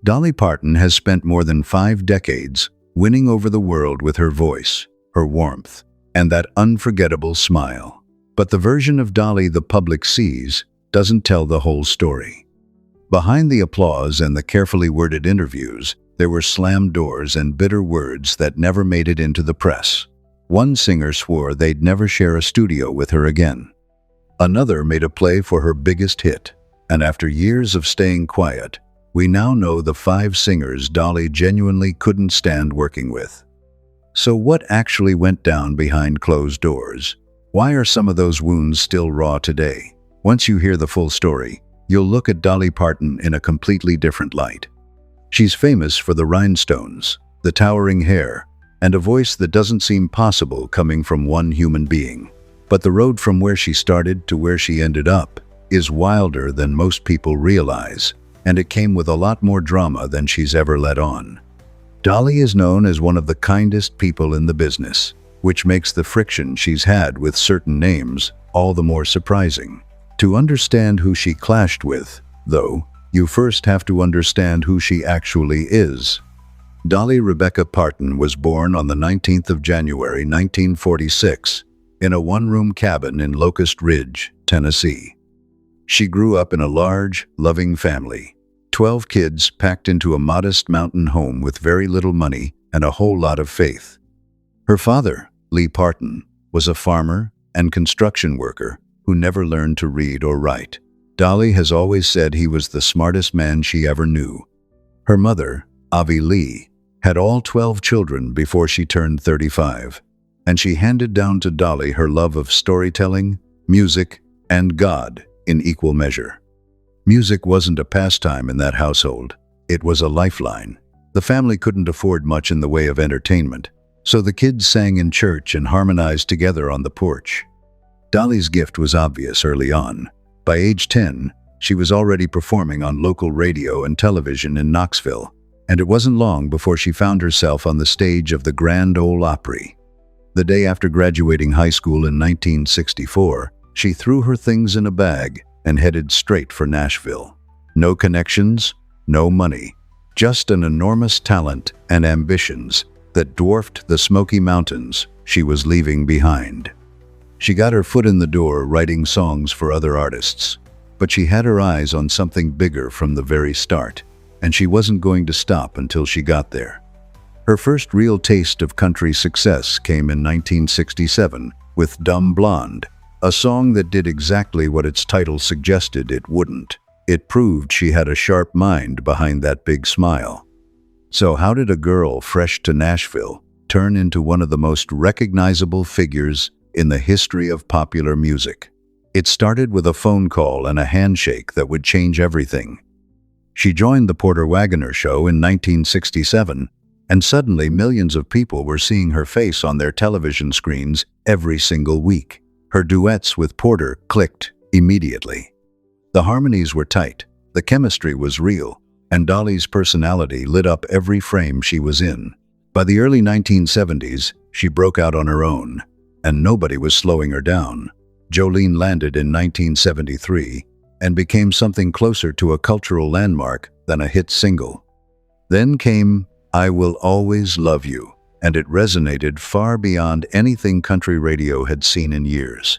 Dolly Parton has spent more than 5 decades winning over the world with her voice, her warmth, and that unforgettable smile. But the version of Dolly the public sees doesn't tell the whole story. Behind the applause and the carefully worded interviews, there were slammed doors and bitter words that never made it into the press. One singer swore they'd never share a studio with her again. Another made a play for her biggest hit, and after years of staying quiet, we now know the 5 singers Dolly genuinely couldn't stand working with. So what actually went down behind closed doors? Why are some of those wounds still raw today? Once you hear the full story, you'll look at Dolly Parton in a completely different light. She's famous for the rhinestones, the towering hair, and a voice that doesn't seem possible coming from one human being. But the road from where she started to where she ended up is wilder than most people realize, and it came with a lot more drama than she's ever let on. Dolly is known as one of the kindest people in the business, which makes the friction she's had with certain names all the more surprising. To understand who she clashed with, though, you first have to understand who she actually is. Dolly Rebecca Parton was born on the 19th of January 1946 in a one-room cabin in Locust Ridge, Tennessee. She grew up in a large, loving family, 12 kids packed into a modest mountain home with very little money and a whole lot of faith. Her father, Lee Parton, was a farmer and construction worker who never learned to read or write. Dolly has always said he was the smartest man she ever knew. Her mother, Avi Lee, had all 12 children before she turned 35, and she handed down to Dolly her love of storytelling, music, and God in equal measure. Music wasn't a pastime in that household, it was a lifeline. The family couldn't afford much in the way of entertainment, so the kids sang in church and harmonized together on the porch. Dolly's gift was obvious early on. By age 10, she was already performing on local radio and television in Knoxville, and it wasn't long before she found herself on the stage of the Grand Ole Opry. The day after graduating high school in 1964, she threw her things in a bag and headed straight for Nashville. No connections, no money, just an enormous talent and ambitions that dwarfed the Smoky Mountains she was leaving behind. She got her foot in the door writing songs for other artists, but she had her eyes on something bigger from the very start, and she wasn't going to stop until she got there. Her first real taste of country success came in 1967 with Dumb Blonde, a song that did exactly what its title suggested it wouldn't. It proved she had a sharp mind behind that big smile. So how did a girl fresh to Nashville turn into one of the most recognizable figures in the history of popular music? It started with a phone call and a handshake that would change everything. She joined the Porter Wagoner show in 1967, and suddenly millions of people were seeing her face on their television screens every single week. Her duets with Porter clicked immediately. The harmonies were tight, the chemistry was real, and Dolly's personality lit up every frame she was in. By the early 1970s, she broke out on her own, and nobody was slowing her down. Jolene landed in 1973 and became something closer to a cultural landmark than a hit single. Then came I Will Always Love You, and it resonated far beyond anything country radio had seen in years.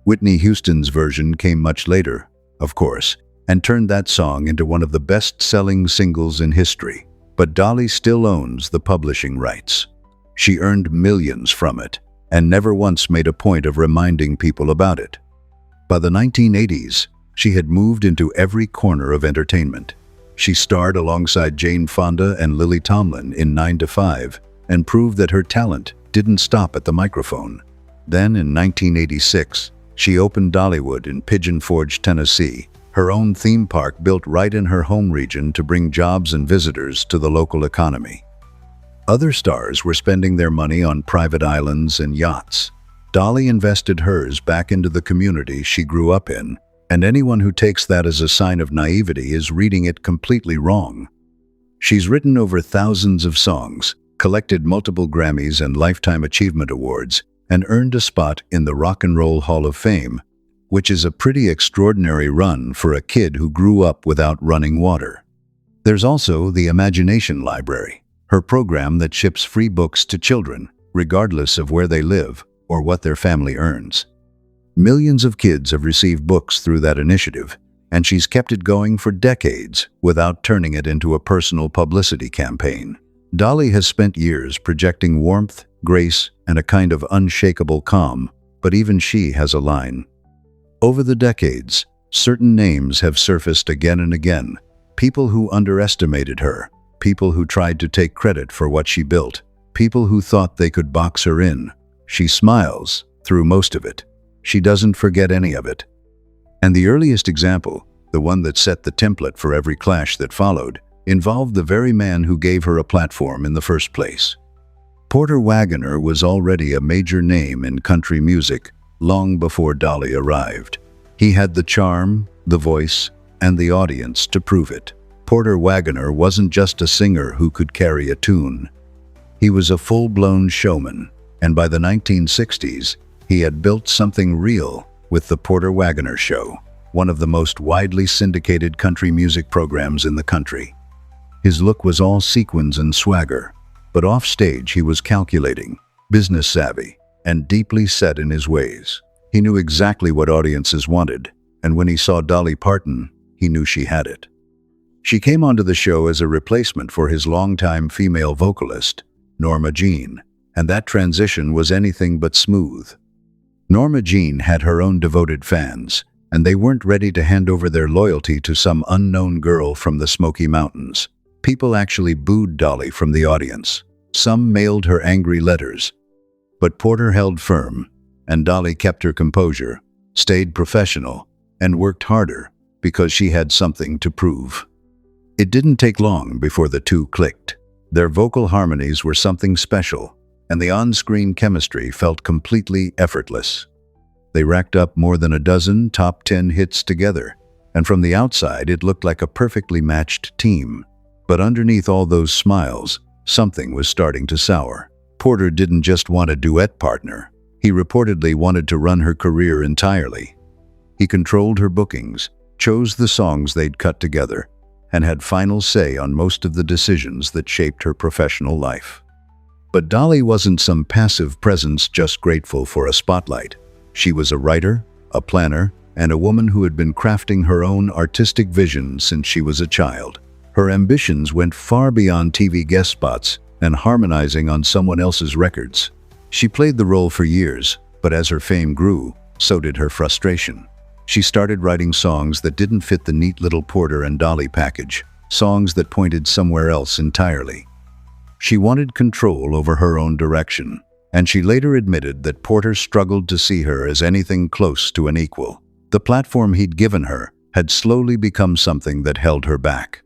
Whitney Houston's version came much later, of course, and turned that song into one of the best-selling singles in history. But Dolly still owns the publishing rights. She earned millions from it, and never once made a point of reminding people about it. By the 1980s, she had moved into every corner of entertainment. She starred alongside Jane Fonda and Lily Tomlin in 9 to 5 and proved that her talent didn't stop at the microphone. Then in 1986, she opened Dollywood in Pigeon Forge, Tennessee, her own theme park built right in her home region to bring jobs and visitors to the local economy. Other stars were spending their money on private islands and yachts. Dolly invested hers back into the community she grew up in, and anyone who takes that as a sign of naivety is reading it completely wrong. She's written over thousands of songs, collected multiple Grammys and Lifetime Achievement Awards, and earned a spot in the Rock and Roll Hall of Fame, which is a pretty extraordinary run for a kid who grew up without running water. There's also the Imagination Library, her program that ships free books to children, regardless of where they live or what their family earns. Millions of kids have received books through that initiative, and she's kept it going for decades without turning it into a personal publicity campaign. Dolly has spent years projecting warmth, grace, and a kind of unshakable calm, but even she has a line. Over the decades, certain names have surfaced again and again. People who underestimated her, people who tried to take credit for what she built, people who thought they could box her in. She smiles through most of it. She doesn't forget any of it. And the earliest example, the one that set the template for every clash that followed, involved the very man who gave her a platform in the first place. Porter Wagoner was already a major name in country music long before Dolly arrived. He had the charm, the voice, and the audience to prove it. Porter Wagoner wasn't just a singer who could carry a tune. He was a full-blown showman, and by the 1960s, he had built something real with the Porter Wagoner Show, one of the most widely syndicated country music programs in the country. His look was all sequins and swagger, but offstage he was calculating, business savvy, and deeply set in his ways. He knew exactly what audiences wanted, and when he saw Dolly Parton, he knew she had it. She came onto the show as a replacement for his longtime female vocalist, Norma Jean, and that transition was anything but smooth. Norma Jean had her own devoted fans, and they weren't ready to hand over their loyalty to some unknown girl from the Smoky Mountains. People actually booed Dolly from the audience. Some mailed her angry letters. But Porter held firm, and Dolly kept her composure, stayed professional, and worked harder because she had something to prove. It didn't take long before the two clicked. Their vocal harmonies were something special, and the on-screen chemistry felt completely effortless. They racked up more than a dozen top 10 hits together, and from the outside it looked like a perfectly matched team. But underneath all those smiles, something was starting to sour. Porter didn't just want a duet partner. He reportedly wanted to run her career entirely. He controlled her bookings, chose the songs they'd cut together, and had final say on most of the decisions that shaped her professional life. But Dolly wasn't some passive presence just grateful for a spotlight. She was a writer, a planner, and a woman who had been crafting her own artistic vision since she was a child. Her ambitions went far beyond TV guest spots and harmonizing on someone else's records. She played the role for years, but as her fame grew, so did her frustration. She started writing songs that didn't fit the neat little Porter and Dolly package, songs that pointed somewhere else entirely. She wanted control over her own direction, and she later admitted that Porter struggled to see her as anything close to an equal. The platform he'd given her had slowly become something that held her back.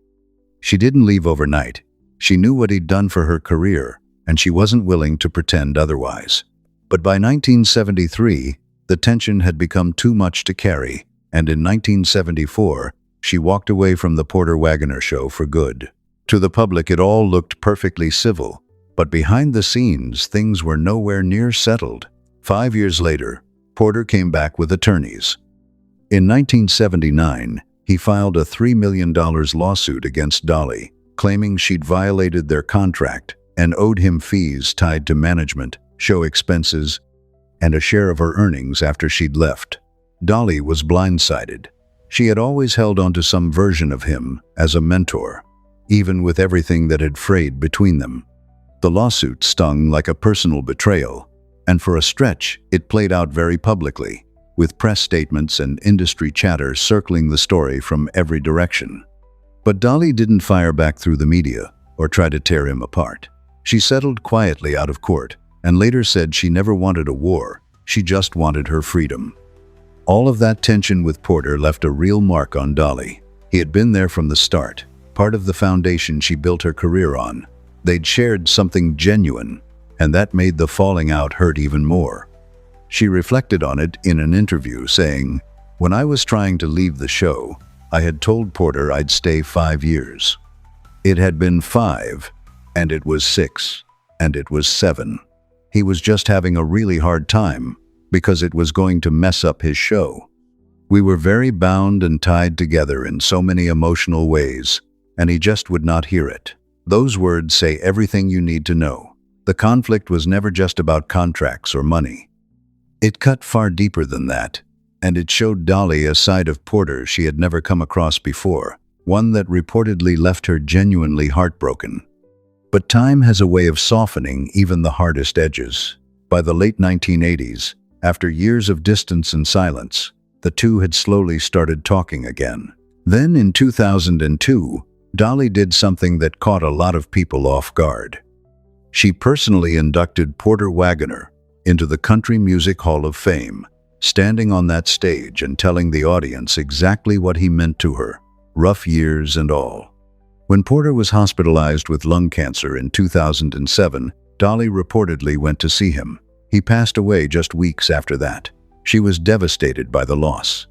She didn't leave overnight. She knew what he'd done for her career, and she wasn't willing to pretend otherwise. But by 1973, the tension had become too much to carry, and in 1974, she walked away from the Porter Wagoner Show for good. To the public, it all looked perfectly civil, but behind the scenes, things were nowhere near settled. 5 years later, Porter came back with attorneys. In 1979, he filed a $3 million lawsuit against Dolly, claiming she'd violated their contract and owed him fees tied to management, show expenses, and a share of her earnings after she'd left. Dolly was blindsided. She had always held on to some version of him as a mentor, even with everything that had frayed between them. The lawsuit stung like a personal betrayal, and for a stretch, it played out very publicly, with press statements and industry chatter circling the story from every direction. But Dolly didn't fire back through the media or try to tear him apart. She settled quietly out of court and later said she never wanted a war, she just wanted her freedom. All of that tension with Porter left a real mark on Dolly. He had been there from the start, part of the foundation she built her career on. They'd shared something genuine, and that made the falling out hurt even more. She reflected on it in an interview, saying, "When I was trying to leave the show, I had told Porter I'd stay 5 years. It had been 5, and it was 6, and it was 7. He was just having a really hard time because it was going to mess up his show. We were very bound and tied together in so many emotional ways, and he just would not hear it. Those words say everything you need to know. The conflict was never just about contracts or money. It cut far deeper than that, and it showed Dolly a side of Porter she had never come across before, one that reportedly left her genuinely heartbroken. But time has a way of softening even the hardest edges. By the late 1980s, after years of distance and silence, the two had slowly started talking again. Then in 2002, Dolly did something that caught a lot of people off guard. She personally inducted Porter Wagoner into the Country Music Hall of Fame, standing on that stage and telling the audience exactly what he meant to her, rough years and all. When Porter was hospitalized with lung cancer in 2007, Dolly reportedly went to see him. He passed away just weeks after that. She was devastated by the loss.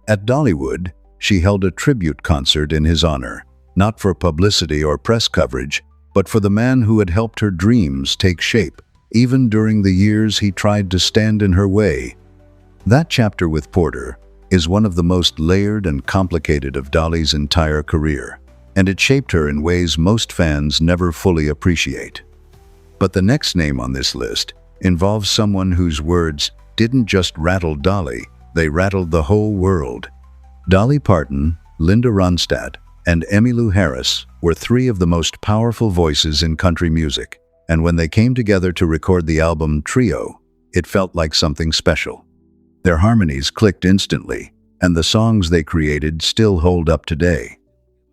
At Dollywood, she held a tribute concert in his honor, not for publicity or press coverage, but for the man who had helped her dreams take shape, even during the years he tried to stand in her way. That chapter with Porter is one of the most layered and complicated of Dolly's entire career, and it shaped her in ways most fans never fully appreciate. But the next name on this list involves someone whose words didn't just rattle Dolly, they rattled the whole world. Dolly Parton, Linda Ronstadt, and Emmylou Harris were three of the most powerful voices in country music, and when they came together to record the album Trio, it felt like something special. Their harmonies clicked instantly, and the songs they created still hold up today.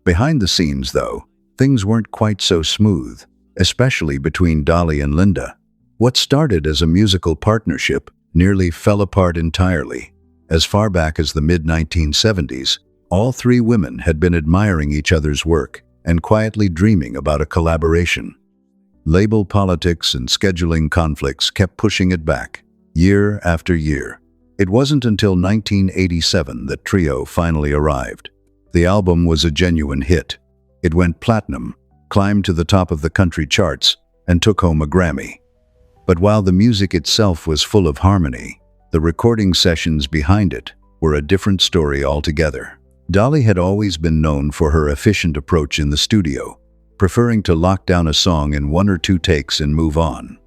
Behind the scenes, though, things weren't quite so smooth, especially between Dolly and Linda. What started as a musical partnership nearly fell apart entirely. As far back as the mid-1970s, all three women had been admiring each other's work and quietly dreaming about a collaboration. Label politics and scheduling conflicts kept pushing it back, year after year. It wasn't until 1987 that Trio finally arrived. The album was a genuine hit. It went platinum, climbed to the top of the country charts, and took home a Grammy. But while the music itself was full of harmony, the recording sessions behind it were a different story altogether. Dolly had always been known for her efficient approach in the studio, preferring to lock down a song in 1 or 2 takes and move on.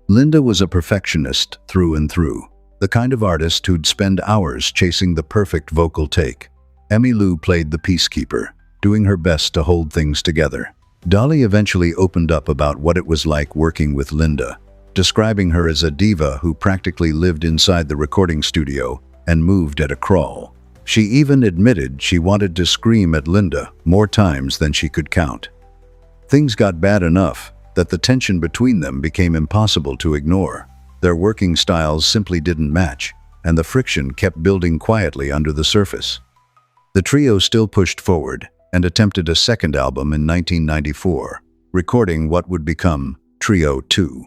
Linda was a perfectionist through and through, the kind of artist who'd spend hours chasing the perfect vocal take. Emmylou played the peacekeeper, doing her best to hold things together. Dolly eventually opened up about what it was like working with Linda, describing her as a diva who practically lived inside the recording studio and moved at a crawl. She even admitted she wanted to scream at Linda more times than she could count. Things got bad enough that the tension between them became impossible to ignore. Their working styles simply didn't match, and the friction kept building quietly under the surface. The trio still pushed forward and attempted a second album in 1994, recording what would become Trio 2.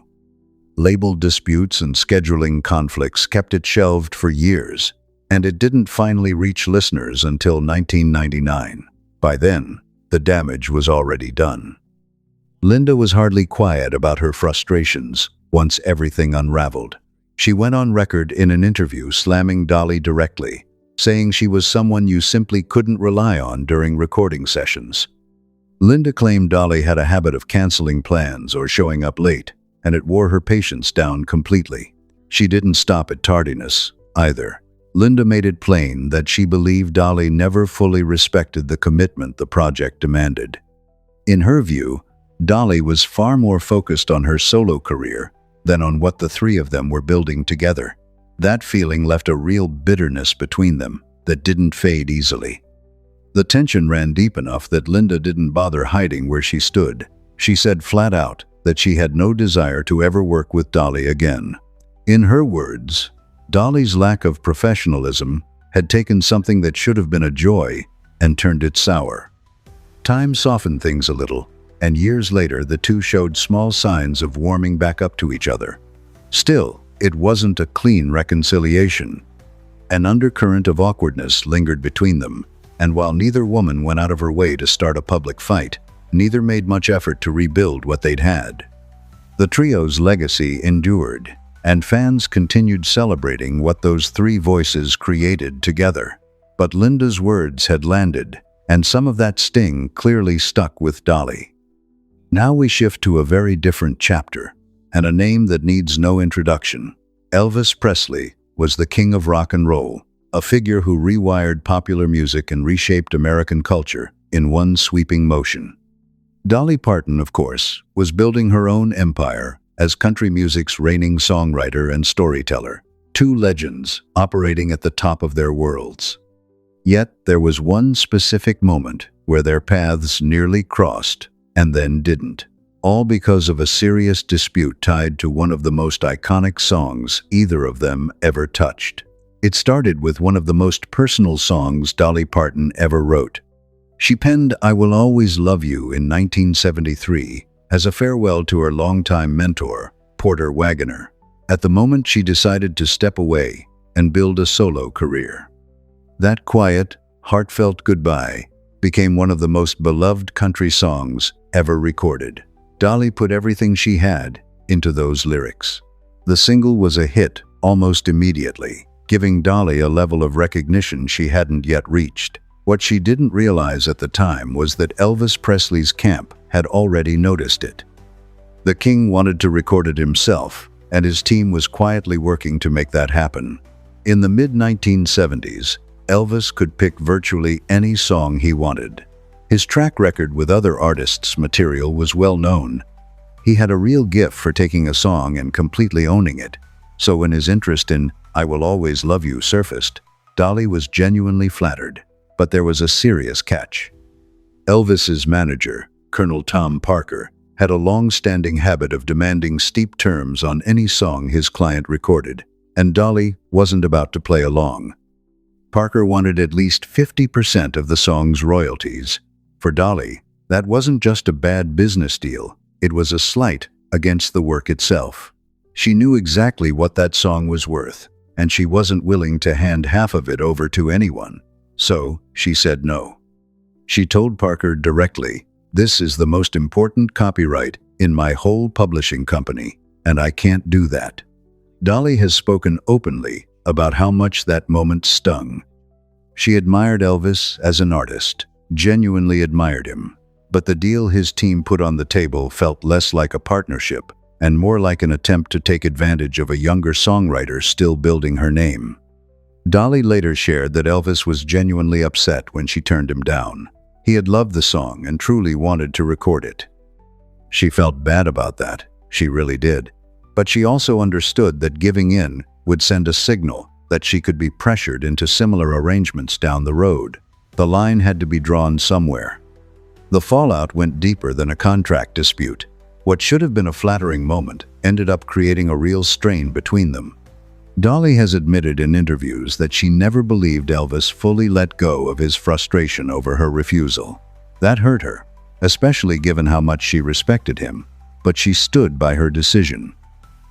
Label disputes and scheduling conflicts kept it shelved for years, and it didn't finally reach listeners until 1999. By then, the damage was already done. Linda was hardly quiet about her frustrations once everything unraveled. She went on record in an interview slamming Dolly directly, saying she was someone you simply couldn't rely on during recording sessions. Linda claimed Dolly had a habit of canceling plans or showing up late, and it wore her patience down completely. She didn't stop at tardiness, either. Linda made it plain that she believed Dolly never fully respected the commitment the project demanded. In her view, Dolly was far more focused on her solo career than on what the three of them were building together. That feeling left a real bitterness between them that didn't fade easily. The tension ran deep enough that Linda didn't bother hiding where she stood. She said flat out that she had no desire to ever work with Dolly again. In her words, Dolly's lack of professionalism had taken something that should have been a joy and turned it sour. Time softened things a little, and years later the two showed small signs of warming back up to each other. Still, it wasn't a clean reconciliation. An undercurrent of awkwardness lingered between them, and while neither woman went out of her way to start a public fight, neither made much effort to rebuild what they'd had. The trio's legacy endured, and fans continued celebrating what those three voices created together. But Linda's words had landed, and some of that sting clearly stuck with Dolly. Now we shift to a very different chapter, and a name that needs no introduction. Elvis Presley was the king of rock and roll, a figure who rewired popular music and reshaped American culture in one sweeping motion. Dolly Parton, of course, was building her own empire as country music's reigning songwriter and storyteller, two legends operating at the top of their worlds. Yet there was one specific moment where their paths nearly crossed and then didn't, all because of a serious dispute tied to one of the most iconic songs either of them ever touched. It started with one of the most personal songs Dolly Parton ever wrote. She penned "I Will Always Love You" in 1973 as a farewell to her longtime mentor, Porter Wagoner, at the moment she decided to step away and build a solo career. That quiet, heartfelt goodbye became one of the most beloved country songs ever recorded. Dolly put everything she had into those lyrics. The single was a hit almost immediately, giving Dolly a level of recognition she hadn't yet reached. What she didn't realize at the time was that Elvis Presley's camp had already noticed it. The king wanted to record it himself, and his team was quietly working to make that happen. In the mid-1970s, Elvis could pick virtually any song he wanted. His track record with other artists' material was well known. He had a real gift for taking a song and completely owning it. So when his interest in "I Will Always Love You" surfaced, Dolly was genuinely flattered. But there was a serious catch. Elvis's manager, Colonel Tom Parker, had a long-standing habit of demanding steep terms on any song his client recorded, and Dolly wasn't about to play along. Parker wanted at least 50% of the song's royalties. For Dolly, that wasn't just a bad business deal, it was a slight against the work itself. She knew exactly what that song was worth, and she wasn't willing to hand half of it over to anyone. So, she said no. She told Parker directly, "This is the most important copyright in my whole publishing company, and I can't do that." Dolly has spoken openly about how much that moment stung. She admired Elvis as an artist, genuinely admired him, but the deal his team put on the table felt less like a partnership and more like an attempt to take advantage of a younger songwriter still building her name. Dolly later shared that Elvis was genuinely upset when she turned him down. He had loved the song and truly wanted to record it. She felt bad about that, she really did. But she also understood that giving in would send a signal that she could be pressured into similar arrangements down the road. The line had to be drawn somewhere. The fallout went deeper than a contract dispute. What should have been a flattering moment ended up creating a real strain between them. Dolly has admitted in interviews that she never believed Elvis fully let go of his frustration over her refusal. That hurt her, especially given how much she respected him, but she stood by her decision.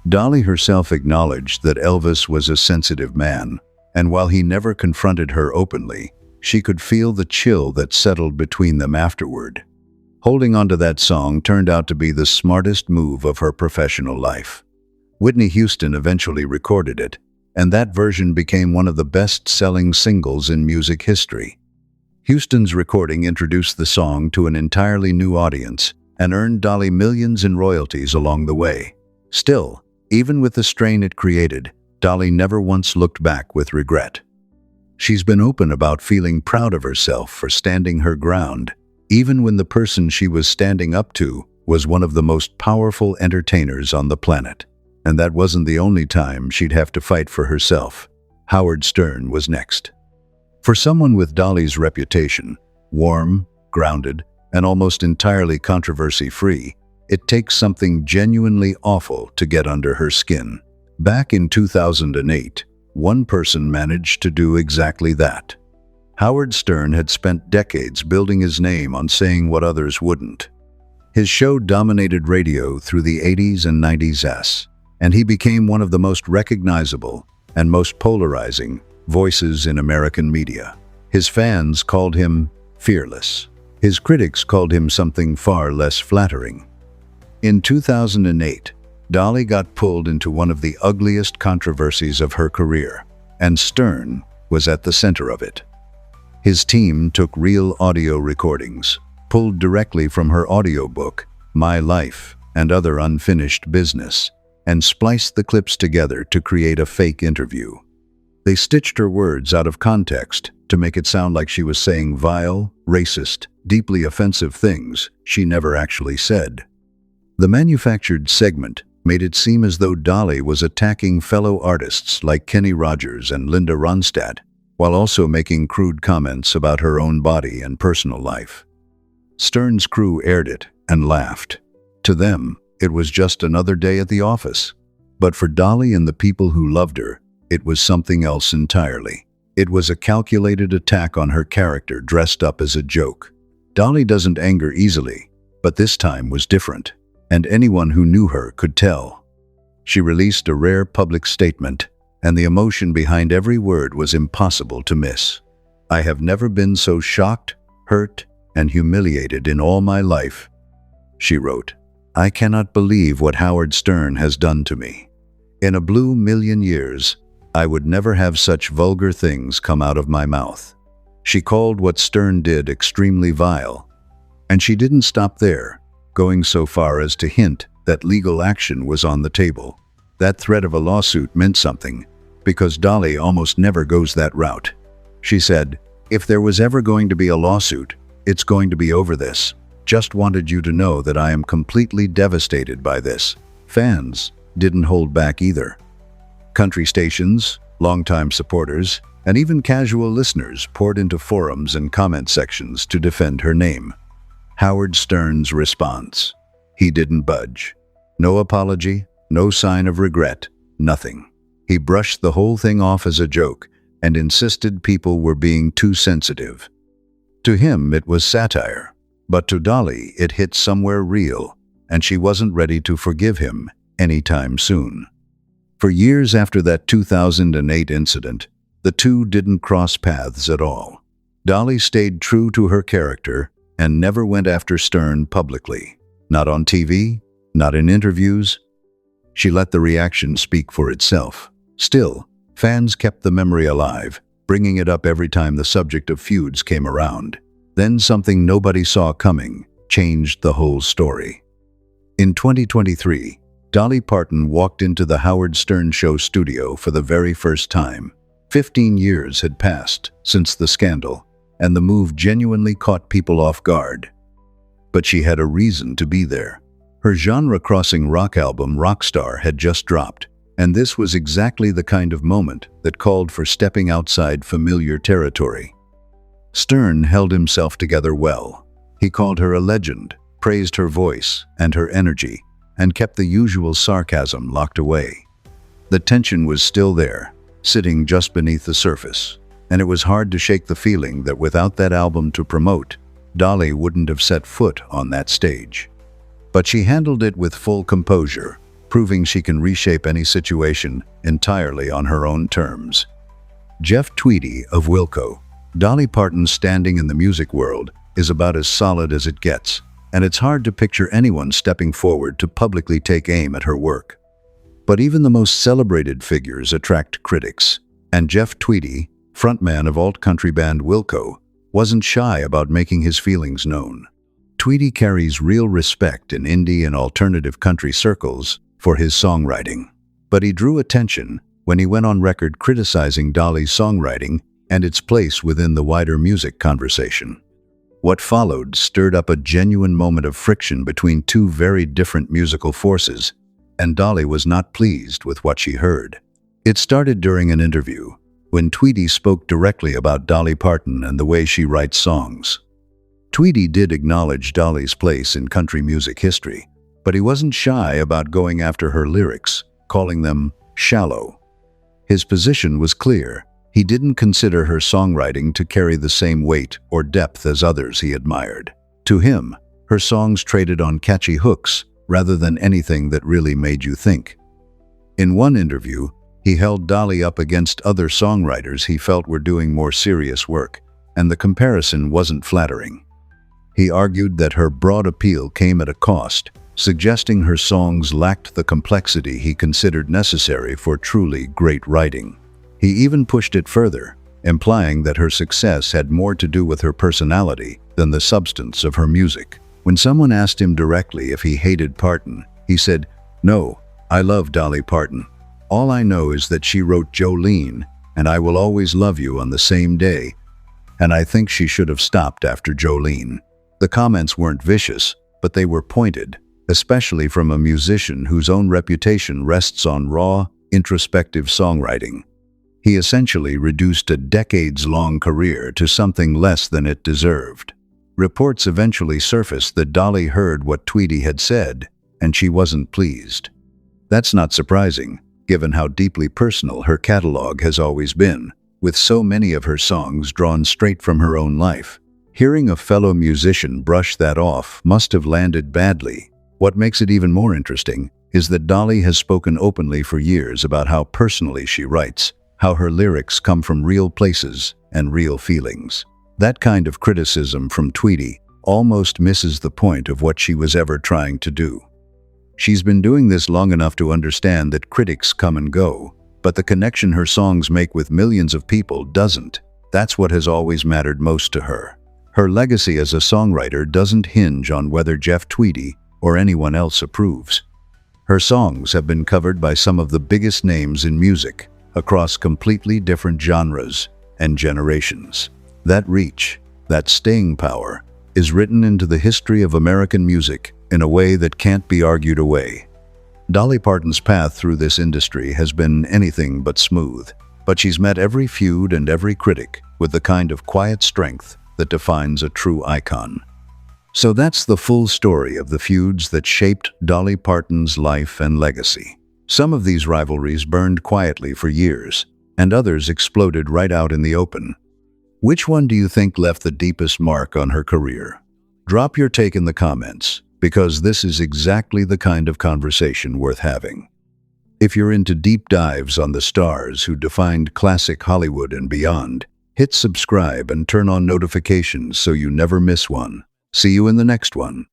Dolly herself acknowledged that Elvis was a sensitive man, and while he never confronted her openly, she could feel the chill that settled between them afterward. Holding onto that song turned out to be the smartest move of her professional life. Whitney Houston eventually recorded it, and that version became one of the best-selling singles in music history. Houston's recording introduced the song to an entirely new audience and earned Dolly millions in royalties along the way. Still, even with the strain it created, Dolly never once looked back with regret. She's been open about feeling proud of herself for standing her ground, even when the person she was standing up to was one of the most powerful entertainers on the planet. And that wasn't the only time she'd have to fight for herself. Howard Stern was next. For someone with Dolly's reputation, warm, grounded, and almost entirely controversy-free, it takes something genuinely awful to get under her skin. Back in 2008, one person managed to do exactly that. Howard Stern had spent decades building his name on saying what others wouldn't. His show dominated radio through the 80s and 90s, and he became one of the most recognizable and most polarizing voices in American media. His fans called him fearless. His critics called him something far less flattering. In 2008, Dolly got pulled into one of the ugliest controversies of her career, and Stern was at the center of it. His team took real audio recordings, pulled directly from her audiobook, My Life and Other Unfinished Business, and spliced the clips together to create a fake interview. They stitched her words out of context to make it sound like she was saying vile, racist, deeply offensive things she never actually said. The manufactured segment made it seem as though Dolly was attacking fellow artists like Kenny Rogers and Linda Ronstadt, while also making crude comments about her own body and personal life. Stern's crew aired it and laughed. To them, it was just another day at the office. But for Dolly and the people who loved her, it was something else entirely. It was a calculated attack on her character dressed up as a joke. Dolly doesn't anger easily, but this time was different, and anyone who knew her could tell. She released a rare public statement, and the emotion behind every word was impossible to miss. "I have never been so shocked, hurt, and humiliated in all my life," she wrote. "I cannot believe what Howard Stern has done to me. In a blue million years, I would never have such vulgar things come out of my mouth." She called what Stern did extremely vile. And she didn't stop there, going so far as to hint that legal action was on the table. That threat of a lawsuit meant something, because Dolly almost never goes that route. She said, "If there was ever going to be a lawsuit, it's going to be over this. Just wanted you to know that I am completely devastated by this." Fans didn't hold back either. Country stations, longtime supporters, and even casual listeners poured into forums and comment sections to defend her name. Howard Stern's response: he didn't budge. No apology, no sign of regret, nothing. He brushed the whole thing off as a joke and insisted people were being too sensitive. To him, it was satire, but to Dolly, it hit somewhere real, and she wasn't ready to forgive him anytime soon. For years after that 2008 incident, the two didn't cross paths at all. Dolly stayed true to her character and never went after Stern publicly. Not on TV, not in interviews. She let the reaction speak for itself. Still, fans kept the memory alive, bringing it up every time the subject of feuds came around. Then something nobody saw coming changed the whole story. In 2023, Dolly Parton walked into the Howard Stern Show studio for the very first time. 15 years had passed since the scandal, and the move genuinely caught people off guard. But she had a reason to be there. Her genre-crossing rock album Rockstar had just dropped, and this was exactly the kind of moment that called for stepping outside familiar territory. Stern held himself together well. He called her a legend, praised her voice and her energy, and kept the usual sarcasm locked away. The tension was still there, sitting just beneath the surface, and it was hard to shake the feeling that without that album to promote, Dolly wouldn't have set foot on that stage. But she handled it with full composure, proving she can reshape any situation entirely on her own terms. Jeff Tweedy of Wilco: Dolly Parton's standing in the music world is about as solid as it gets, and it's hard to picture anyone stepping forward to publicly take aim at her work. But even the most celebrated figures attract critics, and Jeff Tweedy, frontman of alt-country band Wilco, wasn't shy about making his feelings known. Tweedy carries real respect in indie and alternative country circles for his songwriting, but he drew attention when he went on record criticizing Dolly's songwriting and its place within the wider music conversation. What followed stirred up a genuine moment of friction between two very different musical forces, and Dolly was not pleased with what she heard. It started during an interview, when Tweedy spoke directly about Dolly Parton and the way she writes songs. Tweedy did acknowledge Dolly's place in country music history, but he wasn't shy about going after her lyrics, calling them shallow. His position was clear. He didn't consider her songwriting to carry the same weight or depth as others he admired. To him, her songs traded on catchy hooks rather than anything that really made you think. In one interview, he held Dolly up against other songwriters he felt were doing more serious work, and the comparison wasn't flattering. He argued that her broad appeal came at a cost, suggesting her songs lacked the complexity he considered necessary for truly great writing. He even pushed it further, implying that her success had more to do with her personality than the substance of her music. When someone asked him directly if he hated Parton, he said, "No, I love Dolly Parton. All I know is that she wrote Jolene and I Will Always Love You on the same day, and I think she should have stopped after Jolene." The comments weren't vicious, but they were pointed, especially from a musician whose own reputation rests on raw, introspective songwriting. He essentially reduced a decades-long career to something less than it deserved. Reports eventually surfaced that Dolly heard what Tweedy had said, and she wasn't pleased. That's not surprising, given how deeply personal her catalog has always been, with so many of her songs drawn straight from her own life. Hearing a fellow musician brush that off must have landed badly. What makes it even more interesting is that Dolly has spoken openly for years about how personally she writes, how her lyrics come from real places and real feelings. That kind of criticism from Tweedy almost misses the point of what she was ever trying to do. She's been doing this long enough to understand that critics come and go, but the connection her songs make with millions of people doesn't. That's what has always mattered most to her. Her legacy as a songwriter doesn't hinge on whether Jeff Tweedy or anyone else approves. Her songs have been covered by some of the biggest names in music across completely different genres and generations. That reach, that staying power, is written into the history of American music in a way that can't be argued away. Dolly Parton's path through this industry has been anything but smooth, but she's met every feud and every critic with the kind of quiet strength that defines a true icon. So that's the full story of the feuds that shaped Dolly Parton's life and legacy. Some of these rivalries burned quietly for years, and others exploded right out in the open. Which one do you think left the deepest mark on her career? Drop your take in the comments, because this is exactly the kind of conversation worth having. If you're into deep dives on the stars who defined classic Hollywood and beyond, hit subscribe and turn on notifications so you never miss one. See you in the next one.